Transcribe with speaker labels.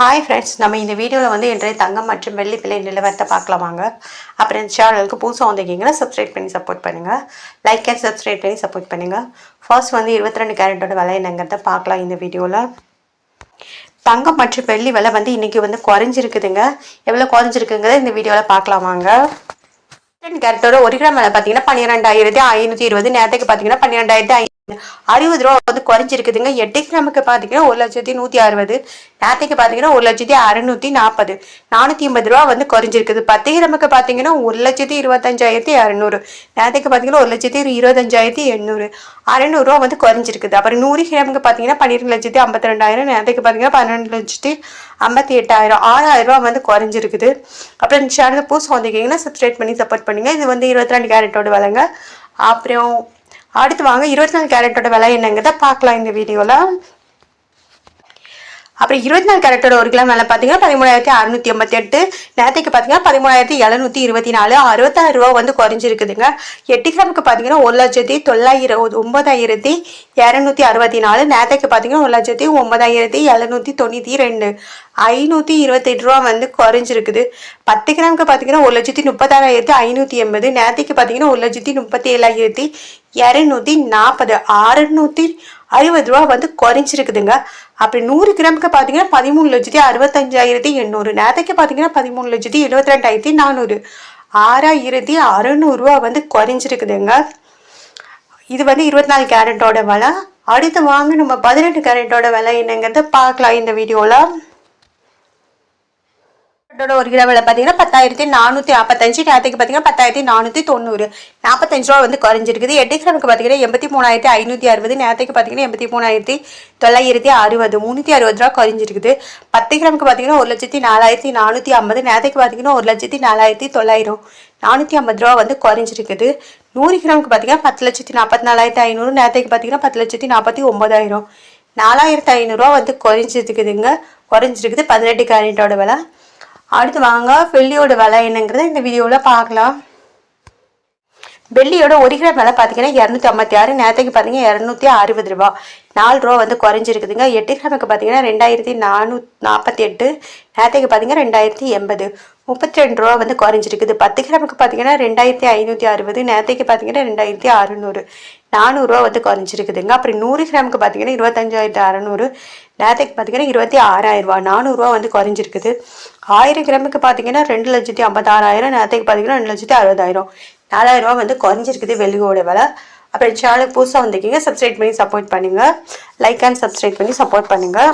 Speaker 1: Hi friends, நம்ம இந்த வீடியோவில் வந்து இன்றைய தங்கம் மற்றும் வெள்ளி விலை நிலவரத்தை பார்க்கலாம் வாங்க. அப்புறம் இந்த சேனலுக்கு புதுசாக வந்திருக்கீங்கன்னா சப்ஸ்கிரைப் பண்ணி சப்போர்ட் பண்ணுங்கள். லைக் அண்ட் சப்ஸ்கிரைப் பண்ணி சப்போர்ட் பண்ணுங்கள். ஃபர்ஸ்ட் வந்து 22 கேரட்டோட விலை என்னங்கிறத பார்க்கலாம் இந்த வீடியோவில். தங்கம் மற்றும் வெள்ளி விலை வந்து இன்றைக்கி வந்து குறைஞ்சிருக்குதுங்க. எவ்வளோ குறைஞ்சிருக்குங்கிறத இந்த வீடியோவில் பார்க்கலாம் வாங்க. 22 கேரட்டோட 1 கிராம் விலை பார்த்தீங்கன்னா 12,520. நேரத்துக்கு பார்த்தீங்கன்னா 12,560 ரூபா வந்து குறைஞ்சிருக்குதுங்க. 8 கிராமுக்கு பார்த்தீங்கன்னா 1,160,000. நேரத்துக்கு பார்த்தீங்கன்னா 1,640,000. 480 ரூபா வந்து குறைஞ்சிருக்குது. 10 கிராமுக்கு பார்த்தீங்கன்னா 1,25,200. நேரத்துக்கு பார்த்தீங்கன்னா 1,25,800. 600 ரூபா வந்து குறைஞ்சிருக்குது. அப்புறம் 100 கிராமுக்கு பார்த்தீங்கன்னா 12,52,000. நேரத்துக்கு பார்த்தீங்கன்னா 12,58,000. 6,000 ரூபா வந்து குறைஞ்சிருக்குது. அப்புறம் இந்த சேனல் புதுசு வந்திருக்கீங்கன்னா சப்ஸ்கிரைப் பண்ணி சப்போர்ட் பண்ணுங்க. இது வந்து 22 கேரட்டோட விலைங்க. அப்புறம் அடுத்து வாங்க 24 கேரட்டோட விலை என்னங்கிறத பார்க்கலாம் இந்த வீடியோவில். அப்புறம் 24 கேரட்டோட 1 கிராம் விலை பார்த்தீங்கன்னா 13,688. நேரத்துக்கு பார்த்தீங்கன்னா 13,724. 66 ரூபா வந்து குறைஞ்சிருக்குதுங்க. 8 கிராமுக்கு பார்த்தீங்கன்னா 1,09,264. நேரத்துக்கு பார்த்தீங்கன்னா 1,09,792. 528 ரூபா வந்து குறைஞ்சிருக்குது. 10 கிராமுக்கு பார்த்தீங்கன்னா 1,36,580. நேரத்துக்கு பார்த்தீங்கன்னா 1,37,240. 660 ரூபா வந்து குறைஞ்சிருக்குதுங்க. அப்படி 100 கிராமுக்கு பார்த்தீங்கன்னா 13,65,800. நேரத்துக்கு பார்த்தீங்கன்னா 13,72,400. 6,600 ரூபா வந்து குறைஞ்சிருக்குதுங்க. இது வந்து 24 கேரட்டோட விலை. அடுத்து வாங்க நம்ம 18 கேரட்டோட விலை என்னங்கிறத பார்க்கலாம் இந்த வீடியோவில். 1 கிராம் விலை பார்த்தீங்கன்னா 10,445. நேரத்துக்கு பார்த்தீங்கன்னா 10,490. 45 ரூபா வந்து குறைஞ்சிருக்குது. 8 கிராமுக்கு பார்த்தீங்கன்னா 83,560. நேரத்துக்கு பார்த்தீங்கன்னா 83,960. 360 ரூபா குறைஞ்சிருக்குது. 10 கிராமுக்கு பார்த்தீங்கன்னா 1,04,450. நேரத்துக்கு பார்த்தீங்கன்னா 1,04,900. 450 ரூபா வந்து குறைஞ்சிருக்குது. 100 கிராமுக்கு பார்த்தீங்கன்னா 10,44,500. நேரத்துக்கு பார்த்தீங்கன்னா 10,49,000. 4,500 ரூபா வந்து குறைஞ்சிருக்குதுங்க. 18 கேரட்டோட விலை. அடுத்து வாங்க வெள்ளியோட விலை என்னங்கிறத இந்த வீடியோவில் பார்க்கலாம். வெள்ளியோட 1 கிராம் விலை பார்த்தீங்கன்னா 256. நேரத்துக்கு பார்த்தீங்கன்னா 260 ரூபா. 4 ரூபா வந்து குறைஞ்சிருக்குதுங்க. 8 கிராமுக்கு பார்த்தீங்கன்னா 2,448. நேரத்துக்கு பார்த்தீங்கன்னா 2,080. 32 ரூபா வந்து குறைஞ்சிருக்குது. 10 கிராமுக்கு பார்த்தீங்கன்னா 2,560. நேரத்துக்கு பார்த்தீங்கன்னா 2,600. 400 ரூபா வந்து குறைஞ்சிருக்குதுங்க. அப்புறம் 100 கிராமுக்கு பார்த்தீங்கன்னா 25,600. நேரத்துக்கு பார்த்தீங்கன்னா 26,000 ரூபா. 400 ரூபா வந்து குறைஞ்சிருக்குது. 1000 கிராமுக்கு பார்த்தீங்கன்னா 2,56,000. நேரத்துக்கு பார்த்தீங்கன்னா 2,60,000. 4,000 ரூபா வந்து குறைஞ்சிருக்குது வெள்ளியோட விலை. அப்புறம் சேனலுக்கு புதுசாக வந்திருக்கீங்க சப்ஸ்கிரைப் பண்ணி சப்போர்ட் பண்ணுங்கள். லைக் அண்ட் சப்ஸ்கிரைப் பண்ணி சப்போர்ட் பண்ணுங்கள்.